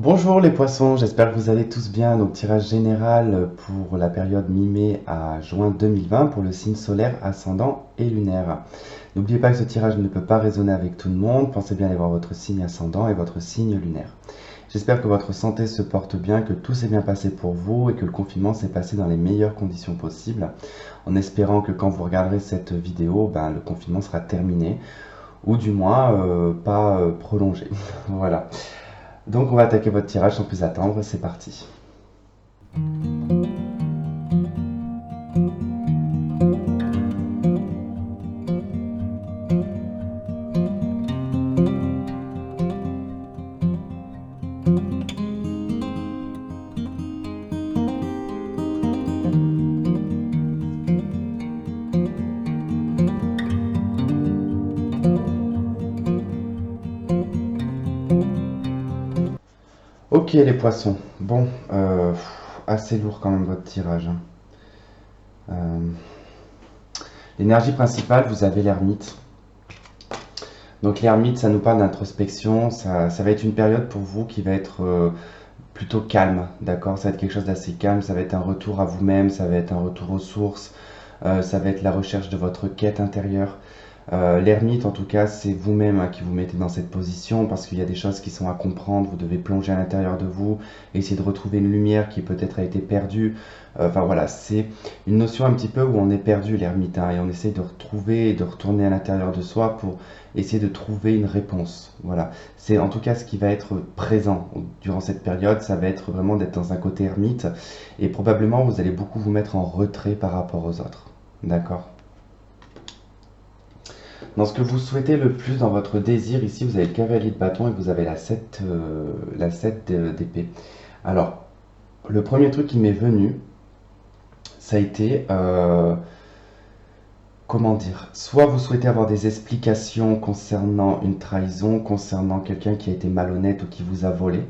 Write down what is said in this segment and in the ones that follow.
Bonjour les poissons, j'espère que vous allez tous bien. Donc tirage général pour la période mi-mai à juin 2020 pour le signe solaire, ascendant et lunaire. N'oubliez pas que ce tirage ne peut pas résonner avec tout le monde. Pensez bien à aller voir votre signe ascendant et votre signe lunaire. J'espère que votre santé se porte bien, que tout s'est bien passé pour vous et que le confinement s'est passé dans les meilleures conditions possibles. En espérant que quand vous regarderez cette vidéo, le confinement sera terminé ou du moins pas prolongé. Voilà. Donc on va attaquer votre tirage sans plus attendre, c'est parti. Ok les poissons, bon, assez lourd quand même votre tirage, hein. Euh, L'énergie principale, vous avez l'ermite. Donc l'ermite, ça nous parle d'introspection, ça va être une période pour vous qui va être plutôt calme, d'accord? Ça va être quelque chose d'assez calme, ça va être un retour à vous-même, ça va être un retour aux sources, ça va être la recherche de votre quête intérieure. L'ermite, en tout cas, c'est vous-même qui vous mettez dans cette position parce qu'il y a des choses qui sont à comprendre. Vous devez plonger à l'intérieur de vous, essayer de retrouver une lumière qui peut-être a été perdue. Enfin voilà, c'est une notion un petit peu où on est perdu, l'ermite, hein, et on essaie de retrouver et de retourner à l'intérieur de soi pour essayer de trouver une réponse. Voilà, c'est en tout cas ce qui va être présent durant cette période. Ça va être vraiment d'être dans un côté ermite et probablement vous allez beaucoup vous mettre en retrait par rapport aux autres. D'accord? Dans ce que vous souhaitez le plus dans votre désir, ici vous avez le cavalier de bâton et vous avez la 7 d'épée. Alors, le premier truc qui m'est venu, ça a été, comment dire, soit vous souhaitez avoir des explications concernant une trahison, concernant quelqu'un qui a été malhonnête ou qui vous a volé,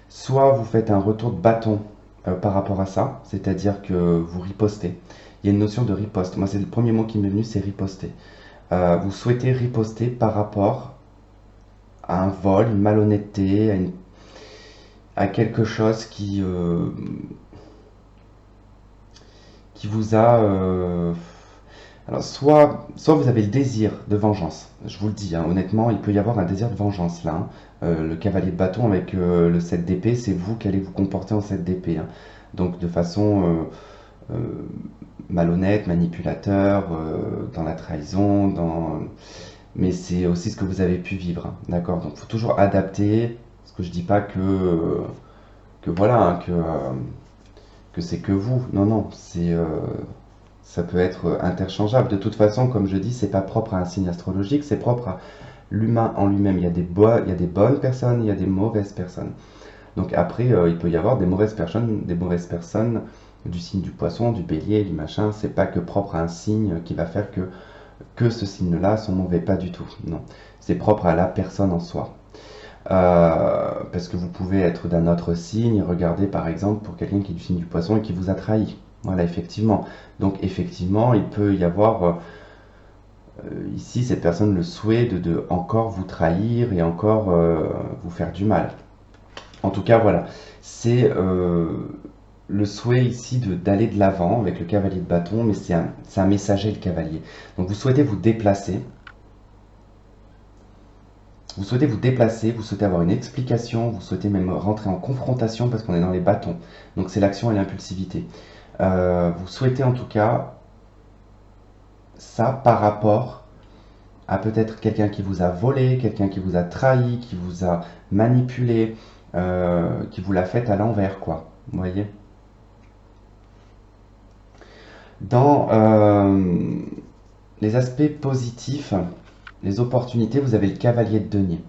soit vous faites un retour de bâton par rapport à ça, c'est-à-dire que vous ripostez. Il y a une notion de riposte. Moi, c'est le premier mot qui m'est venu, c'est riposter. Vous souhaitez riposter par rapport à un vol, une malhonnêteté, à quelque chose qui vous a... alors, soit vous avez le désir de vengeance, je vous le dis, hein, honnêtement, il peut y avoir un désir de vengeance là, hein. Le cavalier de bâton avec le 7 d'épée, c'est vous qui allez vous comporter en 7 d'épée, hein. Donc de façon malhonnête, manipulateur, dans la trahison, mais c'est aussi ce que vous avez pu vivre, hein, d'accord? Donc il faut toujours adapter, parce que je dis pas que voilà, hein, que c'est que vous. Non, non, ça peut être interchangeable. De toute façon, comme je dis, c'est pas propre à un signe astrologique, c'est propre à l'humain en lui-même. Il y a des bonnes personnes, il y a des mauvaises personnes. Donc après, il peut y avoir des mauvaises personnes du signe du poisson, du bélier, du machin. C'est pas que propre à un signe qui va faire que ce signe-là sont mauvais, pas du tout. Non, c'est propre à la personne en soi. Parce que vous pouvez être d'un autre signe, regardez par exemple pour quelqu'un qui est du signe du poisson et qui vous a trahi. Voilà, effectivement. Donc effectivement, il peut y avoir ici cette personne le souhait de encore vous trahir et encore vous faire du mal. En tout cas, voilà, c'est le souhait ici d'aller de l'avant avec le cavalier de bâton, mais c'est un messager le cavalier. Donc vous souhaitez vous déplacer. Vous souhaitez vous déplacer, vous souhaitez avoir une explication, vous souhaitez même rentrer en confrontation parce qu'on est dans les bâtons. Donc c'est l'action et l'impulsivité. Vous souhaitez en tout cas ça par rapport à peut-être quelqu'un qui vous a volé, quelqu'un qui vous a trahi, qui vous a manipulé, qui vous l'a fait à l'envers, quoi. Vous voyez? Dans les aspects positifs, les opportunités, vous avez le cavalier de denier.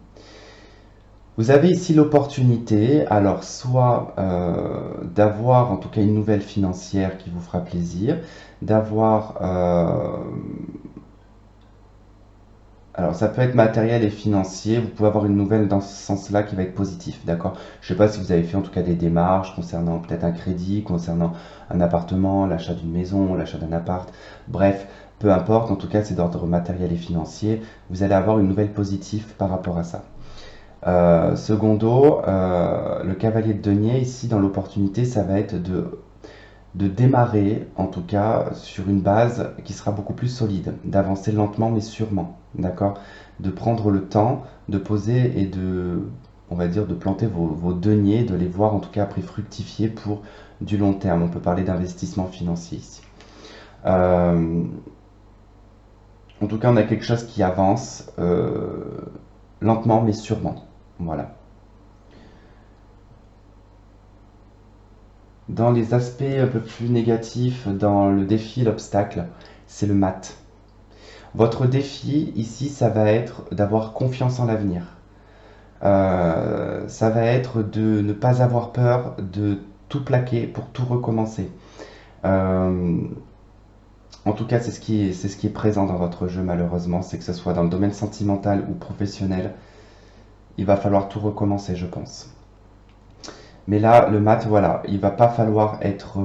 Vous avez ici l'opportunité, alors soit d'avoir en tout cas une nouvelle financière qui vous fera plaisir, d'avoir, alors ça peut être matériel et financier, vous pouvez avoir une nouvelle dans ce sens-là qui va être positif, d'accord? Je ne sais pas si vous avez fait en tout cas des démarches concernant peut-être un crédit, concernant un appartement, l'achat d'une maison, l'achat d'un appart, bref, peu importe, en tout cas c'est d'ordre matériel et financier, vous allez avoir une nouvelle positive par rapport à ça. Secondo, le cavalier de denier, ici, dans l'opportunité, ça va être de démarrer, en tout cas, sur une base qui sera beaucoup plus solide, d'avancer lentement mais sûrement, d'accord? De prendre le temps, de poser et on va dire, de planter vos deniers, de les voir en tout cas après fructifier pour du long terme. On peut parler d'investissement financier ici. Euh, En tout cas, on a quelque chose qui avance lentement mais sûrement. Voilà. Dans les aspects un peu plus négatifs, dans le défi, l'obstacle, c'est le mat. Votre défi ici, ça va être d'avoir confiance en l'avenir. Ça va être de ne pas avoir peur de tout plaquer pour tout recommencer. Euh, En tout cas, c'est ce qui est présent dans votre jeu, malheureusement. C'est que ce soit dans le domaine sentimental ou professionnel, il va falloir tout recommencer, je pense. Mais là, le mat, voilà, il va pas falloir être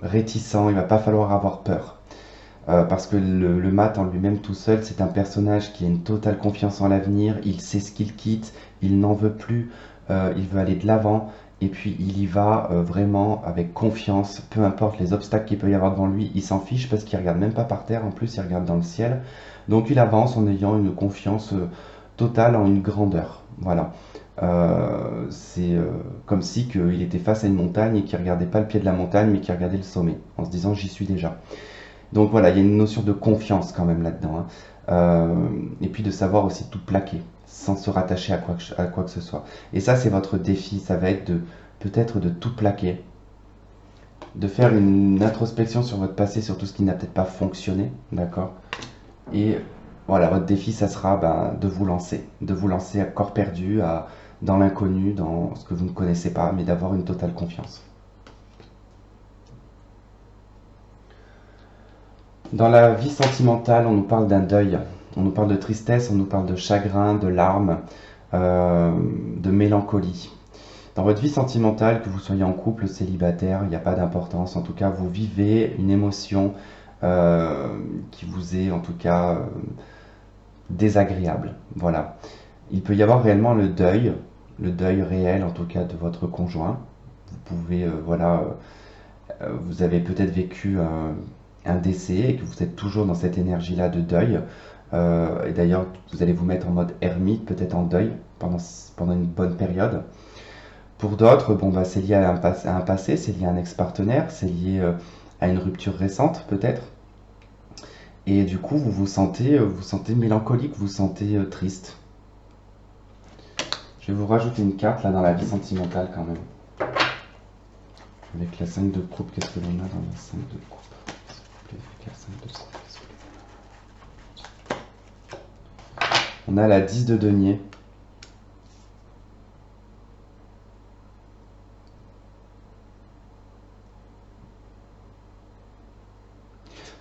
réticent, il va pas falloir avoir peur. Parce que le mat en lui-même tout seul, c'est un personnage qui a une totale confiance en l'avenir, il sait ce qu'il quitte, il n'en veut plus, il veut aller de l'avant, et puis il y va vraiment avec confiance, peu importe les obstacles qu'il peut y avoir devant lui, il s'en fiche parce qu'il regarde même pas par terre, en plus il regarde dans le ciel. Donc il avance en ayant une confiance totale en une grandeur. Voilà. C'est comme si il était face à une montagne et qu'il regardait pas le pied de la montagne, mais qu'il regardait le sommet, en se disant j'y suis déjà. Donc voilà, il y a une notion de confiance quand même là-dedans, hein. Et puis de savoir aussi tout plaquer, sans se rattacher à quoi que ce soit. Et ça, c'est votre défi, ça va être de peut-être de tout plaquer, de faire une introspection sur votre passé, sur tout ce qui n'a peut-être pas fonctionné, d'accord? Et voilà, votre défi, ça sera de vous lancer à corps perdu, dans l'inconnu, dans ce que vous ne connaissez pas, mais d'avoir une totale confiance. Dans la vie sentimentale, on nous parle d'un deuil, on nous parle de tristesse, on nous parle de chagrin, de larmes, euh, de mélancolie. Dans votre vie sentimentale, que vous soyez en couple, célibataire, il n'y a pas d'importance. En tout cas, vous vivez une émotion euh, qui vous est en tout cas désagréable. Voilà. Il peut y avoir réellement le deuil réel en tout cas de votre conjoint. Vous pouvez, voilà, vous avez peut-être vécu un décès et que vous êtes toujours dans cette énergie-là de deuil. Et d'ailleurs, vous allez vous mettre en mode ermite, peut-être en deuil pendant une bonne période. Pour d'autres, bon, bah, c'est lié à un passé, c'est lié à un ex-partenaire, c'est lié à une rupture récente peut-être. Et du coup, vous vous sentez mélancolique, vous vous sentez triste. Je vais vous rajouter une carte là dans la vie sentimentale quand même. Avec la 5 de coupe, qu'est-ce que l'on a dans la 5 de coupe? Avec la 5 de coupe, qu'est-ce qu'on a? On a la 10 de denier.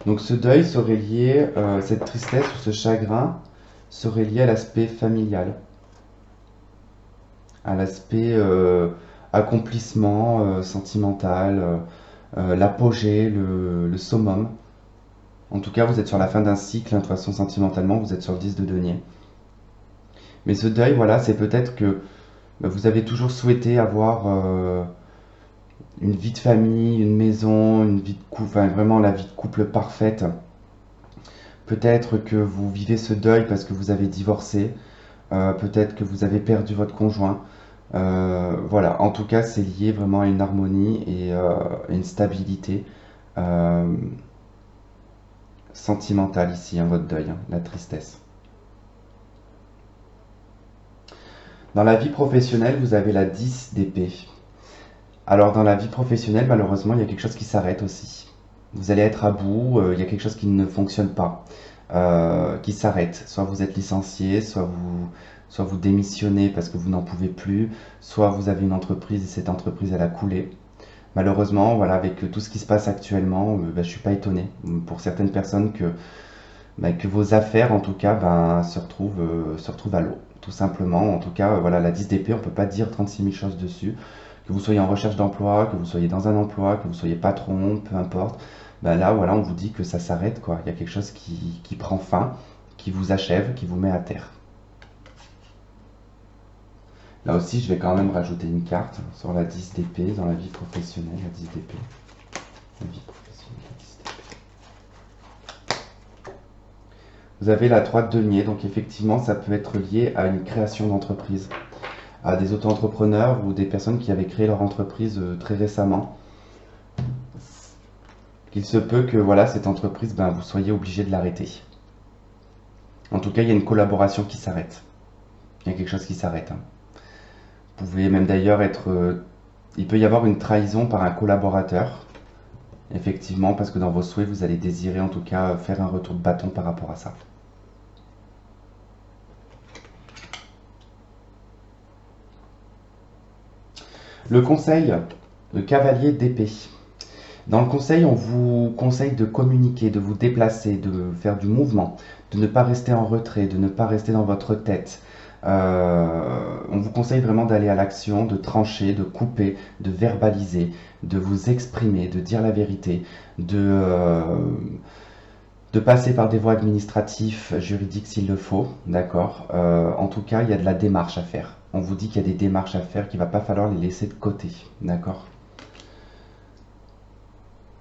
Donc ce deuil serait lié, cette tristesse ou ce chagrin serait lié à l'aspect familial, à l'aspect accomplissement sentimental, l'apogée, le summum. En tout cas, vous êtes sur la fin d'un cycle, hein, de toute façon, sentimentalement, vous êtes sur le 10 de denier. Mais ce deuil, voilà, c'est peut-être que bah, vous avez toujours souhaité avoir une vie de famille, une maison, une vie de couple, enfin, vraiment la vie de couple parfaite. Peut-être que vous vivez ce deuil parce que vous avez divorcé, peut-être que vous avez perdu votre conjoint. Voilà, en tout cas, c'est lié vraiment à une harmonie et une stabilité euh, sentimentale ici, hein, votre deuil, hein, la tristesse. Dans la vie professionnelle, vous avez la 10 d'épée. Alors, dans la vie professionnelle, malheureusement, il y a quelque chose qui s'arrête aussi. Vous allez être à bout, il y a quelque chose qui ne fonctionne pas, qui s'arrête. Soit vous êtes licencié, soit vous démissionnez parce que vous n'en pouvez plus, soit vous avez une entreprise et cette entreprise elle a coulé. Malheureusement, voilà, avec tout ce qui se passe actuellement, je ne suis pas étonné pour certaines personnes que vos affaires, en tout cas, se retrouvent à l'eau. Tout simplement, en tout cas, voilà, la 10 d'épée, on ne peut pas dire 36 000 choses dessus. Que vous soyez en recherche d'emploi, que vous soyez dans un emploi, que vous soyez patron, peu importe, ben là, voilà, on vous dit que ça s'arrête, quoi. Il y a quelque chose qui prend fin, qui vous achève, qui vous met à terre. Là aussi, je vais quand même rajouter une carte sur la 10 d'épée dans la vie professionnelle, la 10 d'épée. La vie professionnelle, la 10 d'épée. Vous avez la 3 de denier, donc effectivement, ça peut être lié à une création d'entreprise, à des auto-entrepreneurs ou des personnes qui avaient créé leur entreprise très récemment. Il se peut que voilà, cette entreprise, ben, vous soyez obligé de l'arrêter. En tout cas, il y a une collaboration qui s'arrête. Il y a quelque chose qui s'arrête, hein. Vous pouvez même d'ailleurs être... il peut y avoir une trahison par un collaborateur, effectivement, parce que dans vos souhaits, vous allez désirer en tout cas faire un retour de bâton par rapport à ça. Le conseil, le cavalier d'épée. Dans le conseil, on vous conseille de communiquer, de vous déplacer, de faire du mouvement, de ne pas rester en retrait, de ne pas rester dans votre tête. On vous conseille vraiment d'aller à l'action, de trancher, de couper, de verbaliser, de vous exprimer, de dire la vérité, de passer par des voies administratives, juridiques s'il le faut, d'accord. En tout cas, il y a de la démarche à faire. On vous dit qu'il y a des démarches à faire, qu'il ne va pas falloir les laisser de côté, d'accord.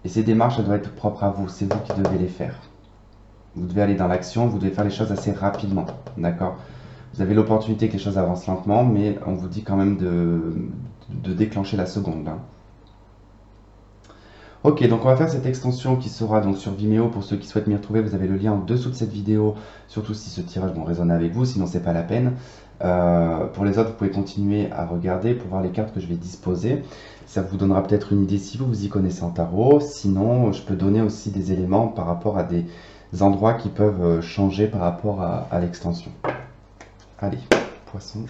Et ces démarches, elles doivent être propres à vous, c'est vous qui devez les faire. Vous devez aller dans l'action, vous devez faire les choses assez rapidement, d'accord. Vous avez l'opportunité que les choses avancent lentement, mais on vous dit quand même de déclencher la seconde, hein. Ok, donc on va faire cette extension qui sera donc sur Vimeo. Pour ceux qui souhaitent m'y retrouver, vous avez le lien en dessous de cette vidéo, surtout si ce tirage résonne avec vous, sinon c'est pas la peine. Pour les autres, vous pouvez continuer à regarder pour voir les cartes que je vais disposer. Ça vous donnera peut-être une idée si vous vous y connaissez en tarot. Sinon, je peux donner aussi des éléments par rapport à des endroits qui peuvent changer par rapport à l'extension. Allez, poisson.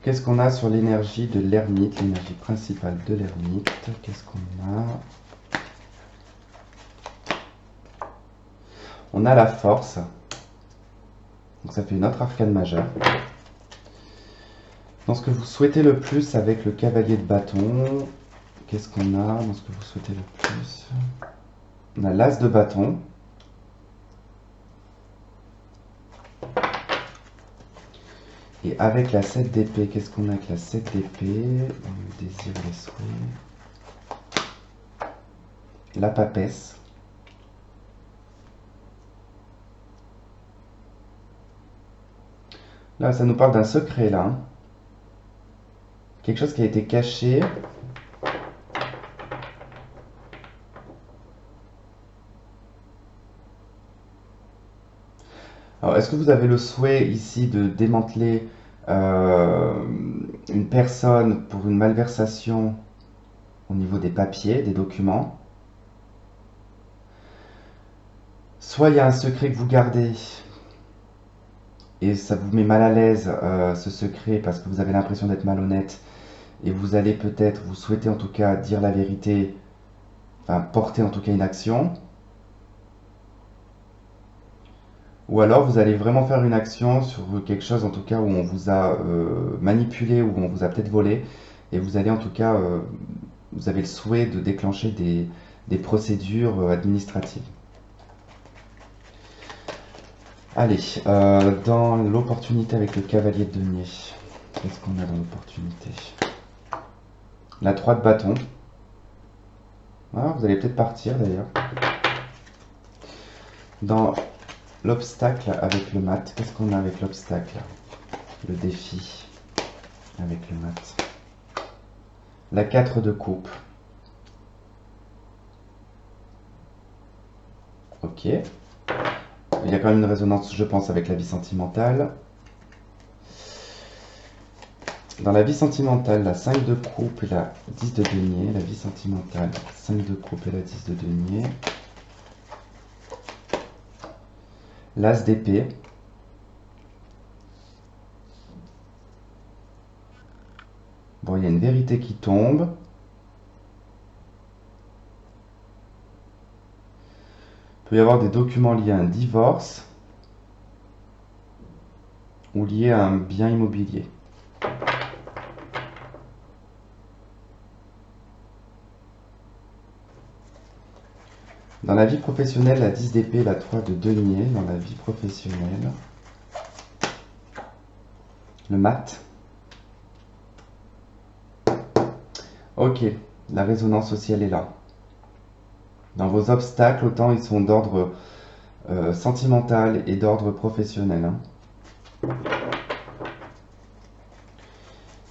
Qu'est-ce qu'on a sur l'énergie de l'ermite, l'énergie principale de l'ermite? Qu'est-ce qu'on a? On a la force. Donc ça fait une autre arcane majeure. Dans ce que vous souhaitez le plus avec le cavalier de bâton, qu'est-ce qu'on a dans ce que vous souhaitez le plus? On a l'as de bâton. Et avec la 7 d'épée, qu'est-ce qu'on a avec la 7 d'épée? Le désir, les souhaits. La papesse. Là, ça nous parle d'un secret, là, hein. Quelque chose qui a été caché. Alors, est-ce que vous avez le souhait ici de démanteler une personne pour une malversation au niveau des papiers, des documents? Soit il y a un secret que vous gardez et ça vous met mal à l'aise, ce secret, parce que vous avez l'impression d'être malhonnête et vous allez peut-être, vous souhaitez en tout cas dire la vérité, enfin porter en tout cas une action. Ou alors vous allez vraiment faire une action sur quelque chose en tout cas où on vous a manipulé, où on vous a peut-être volé, et vous allez en tout cas, vous avez le souhait de déclencher des procédures administratives. Allez, dans l'opportunité avec le cavalier de denier, qu'est-ce qu'on a dans l'opportunité? La 3 de bâton. Ah, vous allez peut-être partir d'ailleurs. Dans l'obstacle avec le mat, qu'est-ce qu'on a avec l'obstacle? Le défi avec le mat. La 4 de coupe. Ok. Il y a quand même une résonance, je pense, avec la vie sentimentale. Dans la vie sentimentale, la 5 de coupe et la 10 de denier. La vie sentimentale, 5 de coupe et la 10 de denier. L'as d'épée. Bon, il y a une vérité qui tombe. Il peut y avoir des documents liés à un divorce ou liés à un bien immobilier. Dans la vie professionnelle, la 10 d'épée, la 3 de denier. Dans la vie professionnelle, le mat. Ok, la résonance sociale est là. Dans vos obstacles, autant ils sont d'ordre sentimental et d'ordre professionnel, hein.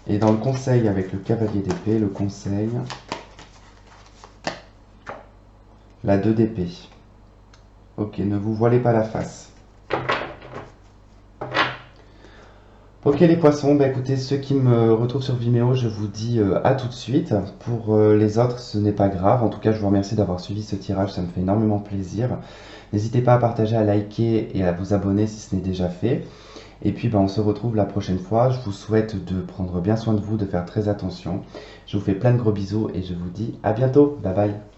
Et dans le conseil avec le cavalier d'épée, le conseil, la 2 d'épée. Ok, ne vous voilez pas la face. Ok les poissons, bah écoutez, ceux qui me retrouvent sur Vimeo, je vous dis à tout de suite. Pour les autres, ce n'est pas grave. En tout cas, je vous remercie d'avoir suivi ce tirage, ça me fait énormément plaisir. N'hésitez pas à partager, à liker et à vous abonner si ce n'est déjà fait. Et puis, bah, on se retrouve la prochaine fois. Je vous souhaite de prendre bien soin de vous, de faire très attention. Je vous fais plein de gros bisous et je vous dis à bientôt. Bye bye.